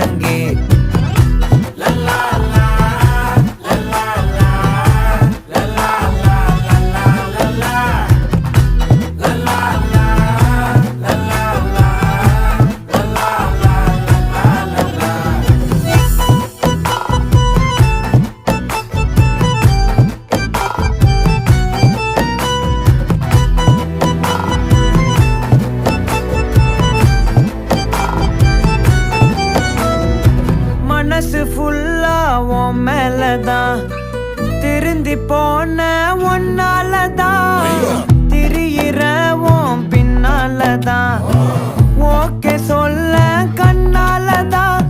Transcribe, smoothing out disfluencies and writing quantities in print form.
ஒழுங்கே. மனசு ஃபுல்லா உன் மேலதான், திருந்தி போன ஒன்னாலதான், திரியிற உன் பின்னாலதான், ஓகே சொல்ல கண்ணாலதான்,